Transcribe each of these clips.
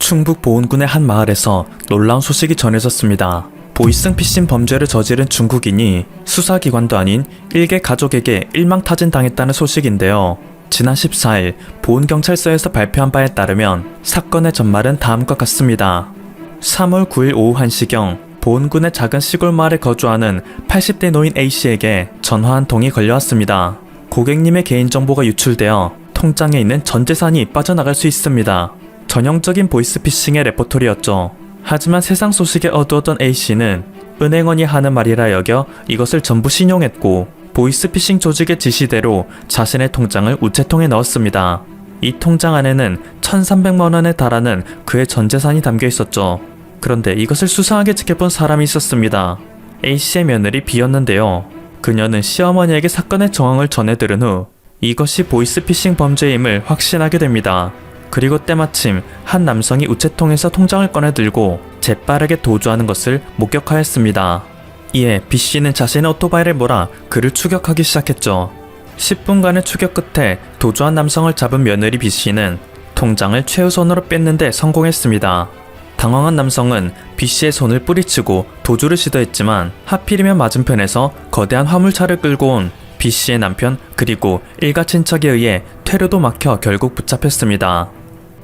충북 보은군의 한 마을에서 놀라운 소식이 전해졌습니다. 보이스 피싱 범죄를 저지른 중국인이 수사기관도 아닌 일개 가족에게 일망타진당했다는 소식인데요. 지난 14일 보은경찰서에서 발표한 바에 따르면 사건의 전말은 다음과 같습니다. 3월 9일 오후 1시경 보은군의 작은 시골 마을에 거주하는 80대 노인 A씨에게 전화 한 통이 걸려왔습니다. 고객님의 개인정보가 유출되어 통장에 있는 전 재산이 빠져나갈 수 있습니다. 전형적인 보이스피싱의 레포토리였죠. 하지만 세상 소식에 어두웠던 A씨는 은행원이 하는 말이라 여겨 이것을 전부 신용했고 보이스피싱 조직의 지시대로 자신의 통장을 우체통에 넣었습니다. 이 통장 안에는 1,300만원에 달하는 그의 전 재산이 담겨 있었죠. 그런데 이것을 수상하게 지켜본 사람이 있었습니다. A씨의 며느리 B였는데요. 그녀는 시어머니에게 사건의 정황을 전해 들은 후 이것이 보이스피싱 범죄임을 확신하게 됩니다. 그리고 때마침 한 남성이 우체통에서 통장을 꺼내 들고 재빠르게 도주하는 것을 목격하였습니다. 이에 B씨는 자신의 오토바이를 몰아 그를 추격하기 시작했죠. 10분간의 추격 끝에 도주한 남성을 잡은 며느리 B씨는 통장을 최우선으로 뺏는데 성공했습니다. 당황한 남성은 B씨의 손을 뿌리치고 도주를 시도했지만 하필이면 맞은편에서 거대한 화물차를 끌고 온 B씨의 남편 그리고 일가 친척에 의해 퇴로도 막혀 결국 붙잡혔습니다.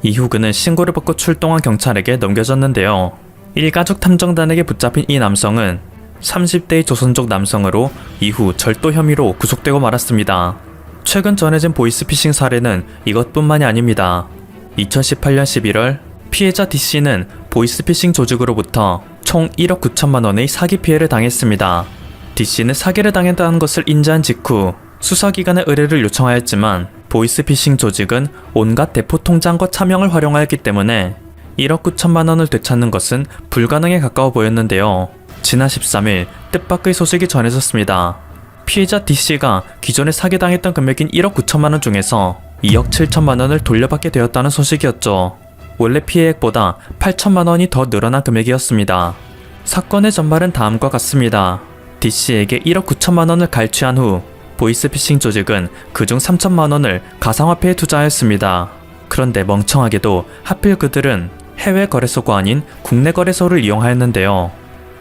이후 그는 신고를 받고 출동한 경찰에게 넘겨졌는데요. 일가족 탐정단에게 붙잡힌 이 남성은 30대의 조선족 남성으로 이후 절도 혐의로 구속되고 말았습니다. 최근 전해진 보이스피싱 사례는 이것뿐만이 아닙니다. 2018년 11월 피해자 D씨는 보이스피싱 조직으로부터 총 1억 9천만 원의 사기 피해를 당했습니다. D씨는 사기를 당했다는 것을 인지한 직후 수사기관의 의뢰를 요청하였지만 보이스피싱 조직은 온갖 대포 통장과 차명을 활용하였기 때문에 1억 9천만 원을 되찾는 것은 불가능에 가까워 보였는데요. 지난 13일 뜻밖의 소식이 전해졌습니다. 피해자 D씨가 기존에 사기당했던 금액인 1억 9천만 원 중에서 2억 7천만 원을 돌려받게 되었다는 소식이었죠. 원래 피해액보다 8천만 원이 더 늘어난 금액이었습니다. 사건의 전말은 다음과 같습니다. D씨에게 1억 9천만 원을 갈취한 후 보이스피싱 조직은 그중 3천만 원을 가상화폐에 투자하였습니다. 그런데 멍청하게도 하필 그들은 해외 거래소가 아닌 국내 거래소를 이용하였는데요.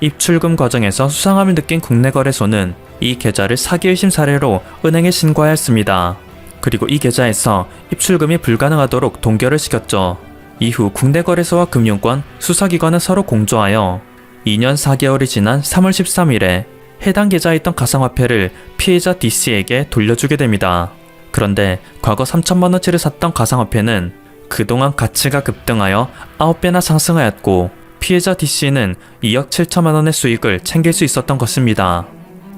입출금 과정에서 수상함을 느낀 국내 거래소는 이 계좌를 사기 의심 사례로 은행에 신고하였습니다. 그리고 이 계좌에서 입출금이 불가능하도록 동결을 시켰죠. 이후 국내 거래소와 금융권, 수사기관은 서로 공조하여 2년 4개월이 지난 3월 13일에 해당 계좌에 있던 가상화폐를 피해자 D씨에게 돌려주게 됩니다. 그런데 과거 3천만 원치를 샀던 가상화폐는 그동안 가치가 급등하여 9배나 상승하였고 피해자 D씨는 2억 7천만 원의 수익을 챙길 수 있었던 것입니다.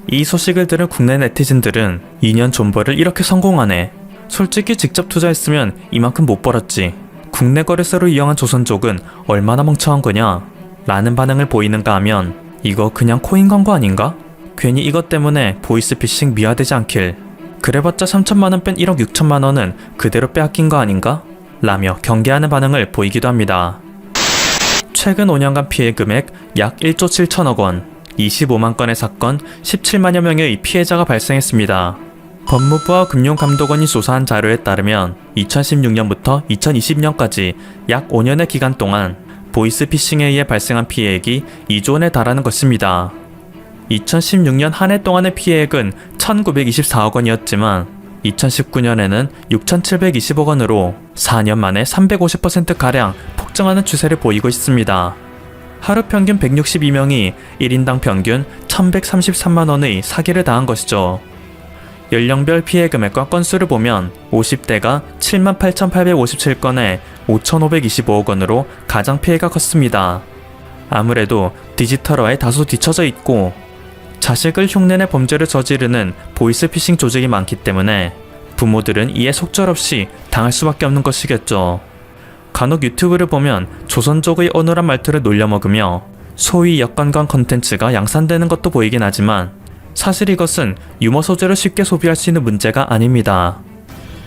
이 소식을 들은 국내 네티즌들은 2년 존버를 이렇게 성공하네. 솔직히 직접 투자했으면 이만큼 못 벌었지. 국내 거래소를 이용한 조선족은 얼마나 멍청한 거냐? 라는 반응을 보이는가 하면 이거 그냥 코인 광고 아닌가? 괜히 이것 때문에 보이스피싱 미화되지 않길. 그래봤자 3천만 원 뺀 1억 6천만 원은 그대로 빼앗긴 거 아닌가? 라며 경계하는 반응을 보이기도 합니다. 최근 5년간 피해 금액 약 1조 7천억 원, 25만 건의 사건, 17만여 명의 피해자가 발생했습니다. 법무부와 금융감독원이 조사한 자료에 따르면 2016년부터 2020년까지 약 5년의 기간 동안 보이스피싱에 의해 발생한 피해액이 2조 원에 달하는 것입니다. 2016년 한 해 동안의 피해액은 1,924억 원이었지만 2019년에는 6,720억 원으로 4년 만에 350%가량 폭증하는 추세를 보이고 있습니다. 하루 평균 162명이 1인당 평균 1,133만 원의 사기를 당한 것이죠. 연령별 피해 금액과 건수를 보면 50대가 78,857건에 5,525억 원으로 가장 피해가 컸습니다. 아무래도 디지털화에 다소 뒤처져 있고 자식을 흉내내 범죄를 저지르는 보이스피싱 조직이 많기 때문에 부모들은 이에 속절없이 당할 수밖에 없는 것이겠죠. 간혹 유튜브를 보면 조선족의 어눌한 말투를 놀려먹으며 소위 역관광 컨텐츠가 양산되는 것도 보이긴 하지만 사실 이것은 유머 소재를 쉽게 소비할 수 있는 문제가 아닙니다.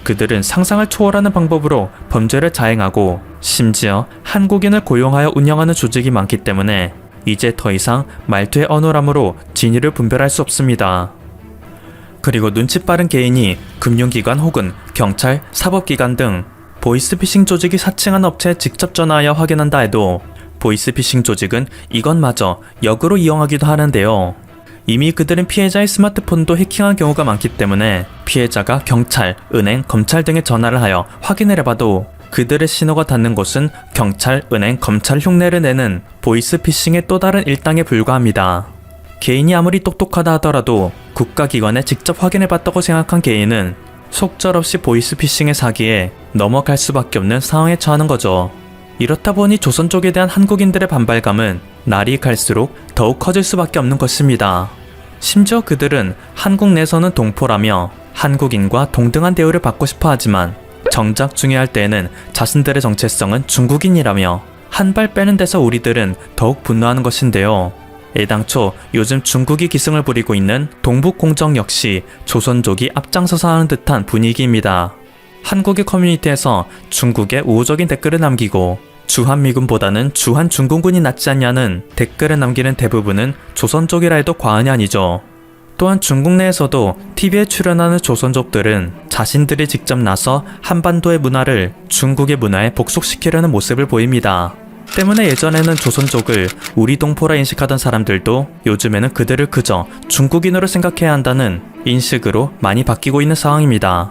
그들은 상상을 초월하는 방법으로 범죄를 자행하고 심지어 한국인을 고용하여 운영하는 조직이 많기 때문에 이제 더 이상 말투의 어눌함으로 진위를 분별할 수 없습니다. 그리고 눈치 빠른 개인이 금융기관 혹은 경찰, 사법기관 등 보이스피싱 조직이 사칭한 업체에 직접 전화하여 확인한다 해도 보이스피싱 조직은 이것마저 역으로 이용하기도 하는데요. 이미 그들은 피해자의 스마트폰도 해킹한 경우가 많기 때문에 피해자가 경찰, 은행, 검찰 등에 전화를 하여 확인을 해봐도 그들의 신호가 닿는 곳은 경찰, 은행, 검찰 흉내를 내는 보이스피싱의 또 다른 일당에 불과합니다. 개인이 아무리 똑똑하다 하더라도 국가기관에 직접 확인해봤다고 생각한 개인은 속절없이 보이스피싱의 사기에 넘어갈 수밖에 없는 상황에 처하는 거죠. 이렇다 보니 조선 쪽에 대한 한국인들의 반발감은 날이 갈수록 더욱 커질 수밖에 없는 것입니다. 심지어 그들은 한국 내에서는 동포라며 한국인과 동등한 대우를 받고 싶어 하지만 정작 중요할 때에는 자신들의 정체성은 중국인이라며 한 발 빼는 데서 우리들은 더욱 분노하는 것인데요. 애당초 요즘 중국이 기승을 부리고 있는 동북공정 역시 조선족이 앞장서서 하는 듯한 분위기입니다. 한국의 커뮤니티에서 중국에 우호적인 댓글을 남기고 주한미군보다는 주한중공군이 낫지 않냐는 댓글을 남기는 대부분은 조선족이라 해도 과언이 아니죠. 또한 중국 내에서도 TV에 출연하는 조선족들은 자신들이 직접 나서 한반도의 문화를 중국의 문화에 복속시키려는 모습을 보입니다. 때문에 예전에는 조선족을 우리 동포라 인식하던 사람들도 요즘에는 그들을 그저 중국인으로 생각해야 한다는 인식으로 많이 바뀌고 있는 상황입니다.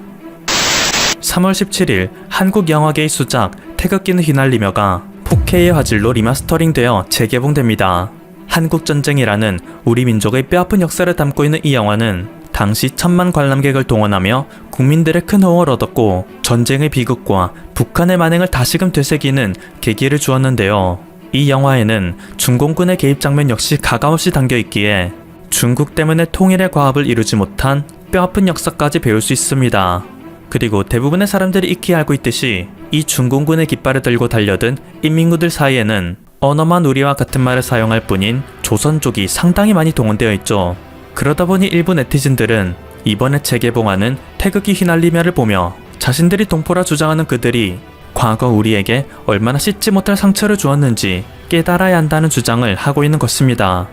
3월 17일 한국 영화계의 수작 태극기는 휘날리며가 4K의 화질로 리마스터링되어 재개봉됩니다. 한국전쟁이라는 우리 민족의 뼈아픈 역사를 담고 있는 이 영화는 당시 1000만 관람객을 동원하며 국민들의 큰 호응을 얻었고 전쟁의 비극과 북한의 만행을 다시금 되새기는 계기를 주었는데요. 이 영화에는 중공군의 개입 장면 역시 가감없이 담겨있기에 중국 때문에 통일의 과업을 이루지 못한 뼈아픈 역사까지 배울 수 있습니다. 그리고 대부분의 사람들이 익히 알고 있듯이 이 중공군의 깃발을 들고 달려든 인민군들 사이에는 언어만 우리와 같은 말을 사용할 뿐인 조선족이 상당히 많이 동원되어 있죠. 그러다 보니 일부 네티즌들은 이번에 재개봉하는 태극기 휘날리며를 보며 자신들이 동포라 주장하는 그들이 과거 우리에게 얼마나 씻지 못할 상처를 주었는지 깨달아야 한다는 주장을 하고 있는 것입니다.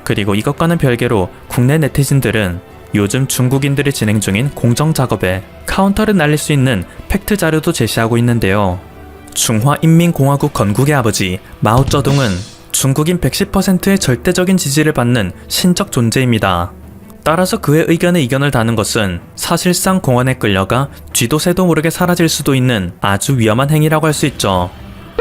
그리고 이것과는 별개로 국내 네티즌들은 요즘 중국인들이 진행 중인 공정작업에 카운터를 날릴 수 있는 팩트 자료도 제시하고 있는데요. 중화인민공화국 건국의 아버지 마오쩌둥은 중국인 110%의 절대적인 지지를 받는 신적 존재입니다. 따라서 그의 의견에 이견을 다는 것은 사실상 공원에 끌려가 쥐도 새도 모르게 사라질 수도 있는 아주 위험한 행위라고 할 수 있죠.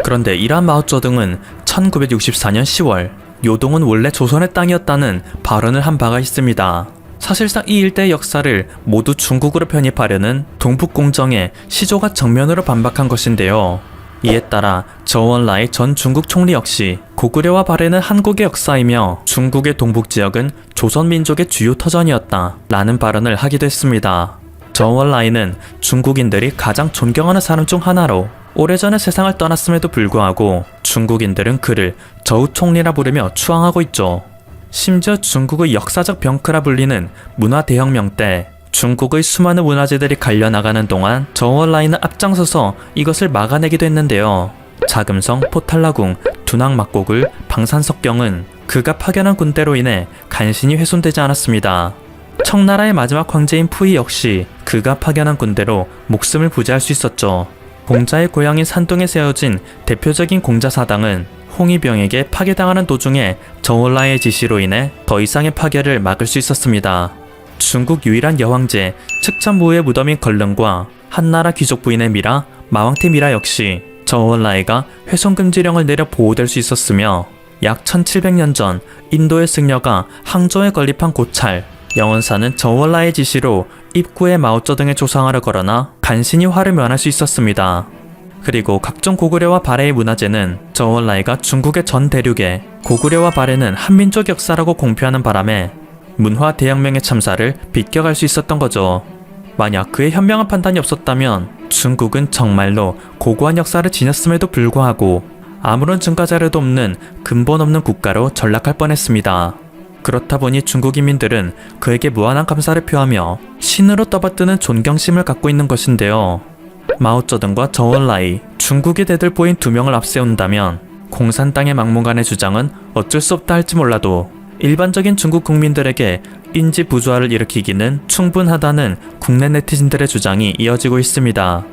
그런데 이러한 마오쩌둥은 1964년 10월 요동은 원래 조선의 땅이었다는 발언을 한 바가 있습니다. 사실상 이 일대의 역사를 모두 중국으로 편입하려는 동북공정에 시조가 정면으로 반박한 것인데요. 이에 따라 저원라이 전 중국 총리 역시 고구려와 발해는 한국의 역사이며 중국의 동북지역은 조선민족의 주요 터전이었다 라는 발언을 하기도 했습니다. 저원라이는 중국인들이 가장 존경하는 사람 중 하나로 오래전에 세상을 떠났음에도 불구하고 중국인들은 그를 저우 총리라 부르며 추앙하고 있죠. 심지어 중국의 역사적 병크라 불리는 문화대혁명 때 중국의 수많은 문화재들이 갈려나가는 동안 저원라이는 앞장서서 이것을 막아내기도 했는데요. 자금성, 포탈라궁, 둔왕막곡을, 방산석경은 그가 파견한 군대로 인해 간신히 훼손되지 않았습니다. 청나라의 마지막 황제인 푸이 역시 그가 파견한 군대로 목숨을 부지할 수 있었죠. 공자의 고향인 산동에 세워진 대표적인 공자사당은 홍위병에게 파괴당하는 도중에 저원라이의 지시로 인해 더 이상의 파괴를 막을 수 있었습니다. 중국 유일한 여황제 측천무의 무덤인 걸릉과 한나라 귀족 부인의 미라, 마왕태 미라 역시 저원라이가 훼손금지령을 내려 보호될 수 있었으며 약 1700년 전 인도의 승려가 항저우에 건립한 고찰, 영원사는 저원라이의 지시로 입구에 마오쩌둥의 조상화를 걸어놔 간신히 화를 면할 수 있었습니다. 그리고 각종 고구려와 발해의 문화재는 저원라이가 중국의 전 대륙에 고구려와 발해는 한민족 역사라고 공표하는 바람에 문화 대혁명의 참사를 비껴갈 수 있었던 거죠. 만약 그의 현명한 판단이 없었다면 중국은 정말로 고고한 역사를 지녔음에도 불구하고 아무런 증거 자료도 없는 근본 없는 국가로 전락할 뻔했습니다. 그렇다 보니 중국 인민들은 그에게 무한한 감사를 표하며 신으로 떠받드는 존경심을 갖고 있는 것인데요. 마오쩌둥과 저원라이, 중국의 대들보인 두 명을 앞세운다면 공산당의 막무가내 주장은 어쩔 수 없다 할지 몰라도 일반적인 중국 국민들에게 인지 부조화를 일으키기는 충분하다는 국내 네티즌들의 주장이 이어지고 있습니다.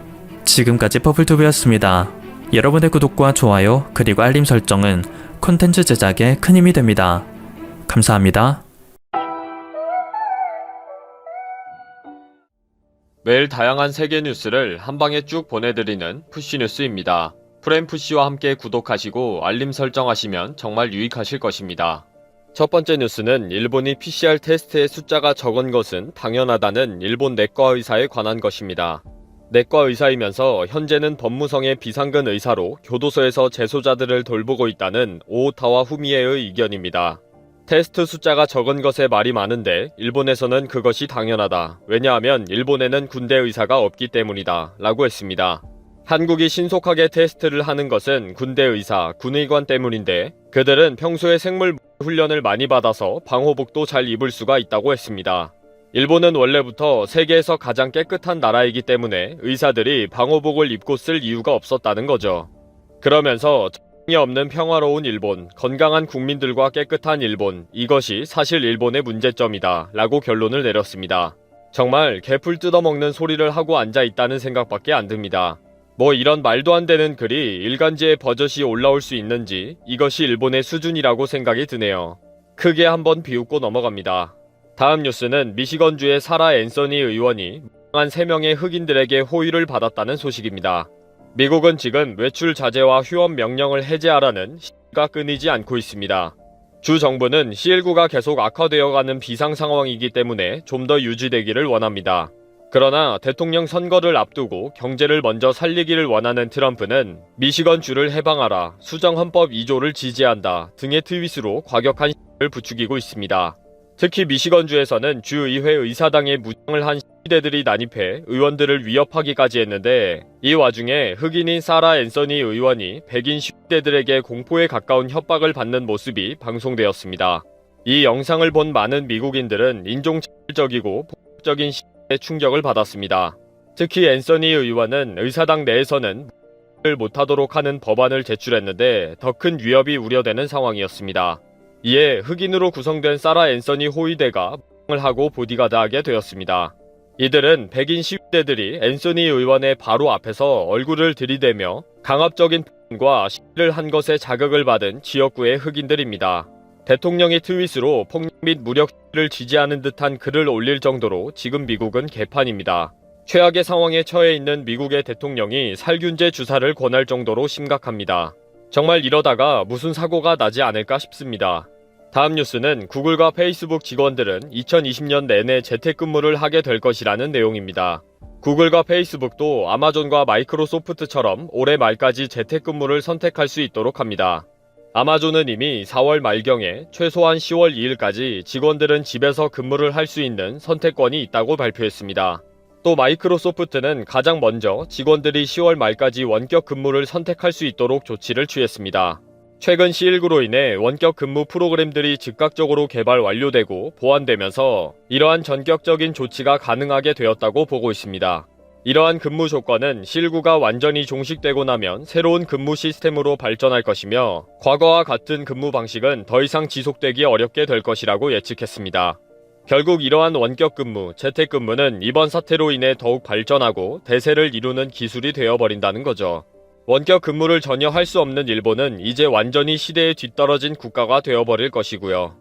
지금까지 퍼플투브였습니다. 여러분의 구독과 좋아요 그리고 알림 설정은 콘텐츠 제작에 큰 힘이 됩니다. 감사합니다. 매일 다양한 세계 뉴스를 한 방에 쭉 보내드리는 푸시뉴스입니다. 프렘푸시와 함께 구독하시고 알림 설정하시면 정말 유익하실 것입니다. 첫 번째 뉴스는 일본이 PCR 테스트의 숫자가 적은 것은 당연하다는 일본 내과 의사에 관한 것입니다. 내과 의사이면서 현재는 법무성의 비상근 의사로 교도소에서 재소자들을 돌보고 있다는 오오타와 후미에의 의견입니다. 테스트 숫자가 적은 것에 말이 많은데 일본에서는 그것이 당연하다. 왜냐하면 일본에는 군대 의사가 없기 때문이다. 라고 했습니다. 한국이 신속하게 테스트를 하는 것은 군대 의사, 군의관 때문인데 그들은 평소에 생물 훈련을 많이 받아서 방호복도 잘 입을 수가 있다고 했습니다. 일본은 원래부터 세계에서 가장 깨끗한 나라이기 때문에 의사들이 방호복을 입고 쓸 이유가 없었다는 거죠. 그러면서 전쟁이 없는 평화로운 일본, 건강한 국민들과 깨끗한 일본, 이것이 사실 일본의 문제점이다 라고 결론을 내렸습니다. 정말 개풀 뜯어먹는 소리를 하고 앉아있다는 생각밖에 안 듭니다. 뭐 이런 말도 안 되는 글이 일간지에 버젓이 올라올 수 있는지 이것이 일본의 수준이라고 생각이 드네요. 크게 한번 비웃고 넘어갑니다. 다음 뉴스는 미시건주의 사라 앤서니 의원이 한 3명의 흑인들에게 호의를 받았다는 소식입니다. 미국은 지금 외출 자제와 휴업 명령을 해제하라는 시위가 끊이지 않고 있습니다. 주 정부는 C19가 계속 악화되어가는 비상 상황이기 때문에 좀 더 유지되기를 원합니다. 그러나 대통령 선거를 앞두고 경제를 먼저 살리기를 원하는 트럼프는 미시건주를 해방하라, 수정헌법 2조를 지지한다 등의 트윗으로 과격한 시위를 부추기고 있습니다. 특히 미시건주에서는 주의회 의사당에 무장을 한 시위대들이 난입해 의원들을 위협하기까지 했는데 이 와중에 흑인인 사라 앤서니 의원이 백인 시위대들에게 공포에 가까운 협박을 받는 모습이 방송되었습니다. 이 영상을 본 많은 미국인들은 인종차별적이고 폭력적인 시위에 충격을 받았습니다. 특히 앤서니 의원은 의사당 내에서는 무장을 못하도록 하는 법안을 제출했는데 더 큰 위협이 우려되는 상황이었습니다. 이에 흑인으로 구성된 사라 앤서니 호위대가 무장을 하고 보디가드하게 되었습니다. 이들은 백인 시위대들이 앤서니 의원의 바로 앞에서 얼굴을 들이대며 강압적인 폭행과 시위를 한 것에 자극을 받은 지역구의 흑인들입니다. 대통령이 트윗으로 폭력 및 무력 시위를 지지하는 듯한 글을 올릴 정도로 지금 미국은 개판입니다. 최악의 상황에 처해 있는 미국의 대통령이 살균제 주사를 권할 정도로 심각합니다. 정말 이러다가 무슨 사고가 나지 않을까 싶습니다. 다음 뉴스는 구글과 페이스북 직원들은 2020년 내내 재택근무를 하게 될 것이라는 내용입니다. 구글과 페이스북도 아마존과 마이크로소프트처럼 올해 말까지 재택근무를 선택할 수 있도록 합니다. 아마존은 이미 4월 말경에 최소한 10월 2일까지 직원들은 집에서 근무를 할 수 있는 선택권이 있다고 발표했습니다. 또 마이크로소프트는 가장 먼저 직원들이 10월 말까지 원격 근무를 선택할 수 있도록 조치를 취했습니다. 최근 C19로 인해 원격 근무 프로그램들이 즉각적으로 개발 완료되고 보완되면서 이러한 전격적인 조치가 가능하게 되었다고 보고 있습니다. 이러한 근무 조건은 C19가 완전히 종식되고 나면 새로운 근무 시스템으로 발전할 것이며 과거와 같은 근무 방식은 더 이상 지속되기 어렵게 될 것이라고 예측했습니다. 결국 이러한 원격 근무, 재택 근무는 이번 사태로 인해 더욱 발전하고 대세를 이루는 기술이 되어버린다는 거죠. 원격 근무를 전혀 할 수 없는 일본은 이제 완전히 시대에 뒤떨어진 국가가 되어버릴 것이고요.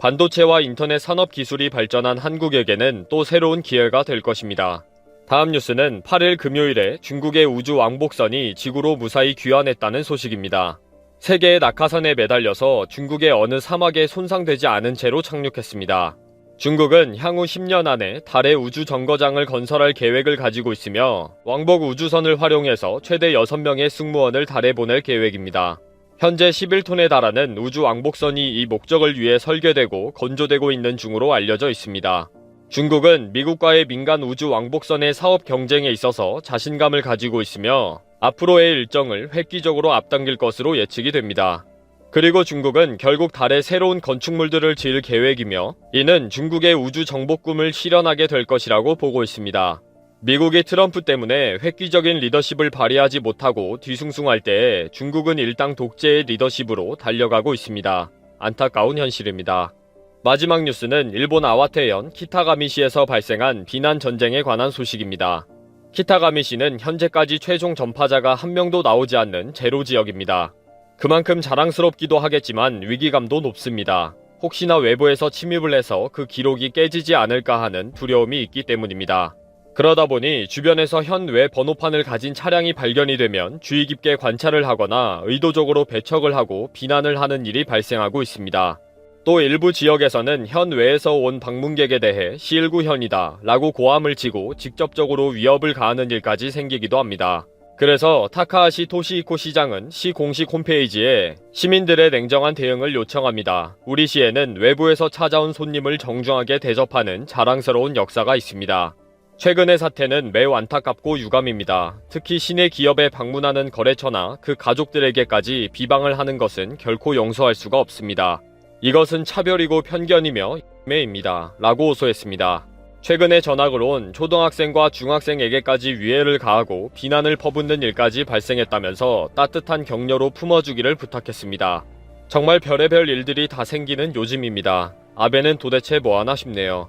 반도체와 인터넷 산업 기술이 발전한 한국에게는 또 새로운 기회가 될 것입니다. 다음 뉴스는 8일 금요일에 중국의 우주 왕복선이 지구로 무사히 귀환했다는 소식입니다. 세계의 낙하산에 매달려서 중국의 어느 사막에 손상되지 않은 채로 착륙했습니다. 중국은 향후 10년 안에 달의 우주 정거장을 건설할 계획을 가지고 있으며 왕복 우주선을 활용해서 최대 6명의 승무원을 달에 보낼 계획입니다. 현재 11톤에 달하는 우주 왕복선이 이 목적을 위해 설계되고 건조되고 있는 중으로 알려져 있습니다. 중국은 미국과의 민간 우주 왕복선의 사업 경쟁에 있어서 자신감을 가지고 있으며 앞으로의 일정을 획기적으로 앞당길 것으로 예측이 됩니다. 그리고 중국은 결국 달에 새로운 건축물들을 지을 계획이며 이는 중국의 우주 정복 꿈을 실현하게 될 것이라고 보고 있습니다. 미국이 트럼프 때문에 획기적인 리더십을 발휘하지 못하고 뒤숭숭할 때에 중국은 일당 독재의 리더십으로 달려가고 있습니다. 안타까운 현실입니다. 마지막 뉴스는 일본 아와테현 키타가미시에서 발생한 비난 전쟁에 관한 소식입니다. 키타가미시는 현재까지 최종 전파자가 한 명도 나오지 않는 제로 지역입니다. 그만큼 자랑스럽기도 하겠지만 위기감도 높습니다. 혹시나 외부에서 침입을 해서 그 기록이 깨지지 않을까 하는 두려움이 있기 때문입니다. 그러다 보니 주변에서 현외 번호판을 가진 차량이 발견이 되면 주의 깊게 관찰을 하거나 의도적으로 배척을 하고 비난을 하는 일이 발생하고 있습니다. 또 일부 지역에서는 현외에서 온 방문객에 대해 C19현이다 라고 고함을 치고 직접적으로 위협을 가하는 일까지 생기기도 합니다. 그래서 타카하시 토시히코 시장은 시 공식 홈페이지에 시민들의 냉정한 대응을 요청합니다. 우리 시에는 외부에서 찾아온 손님을 정중하게 대접하는 자랑스러운 역사가 있습니다. 최근의 사태는 매우 안타깝고 유감입니다. 특히 시내 기업에 방문하는 거래처나 그 가족들에게까지 비방을 하는 것은 결코 용서할 수가 없습니다. 이것은 차별이고 편견이며 매입니다. 라고 호소했습니다. 최근에 전학을 온 초등학생과 중학생에게까지 위해를 가하고 비난을 퍼붓는 일까지 발생했다면서 따뜻한 격려로 품어주기를 부탁했습니다. 정말 별의별 일들이 다 생기는 요즘입니다. 아베는 도대체 뭐하나 싶네요.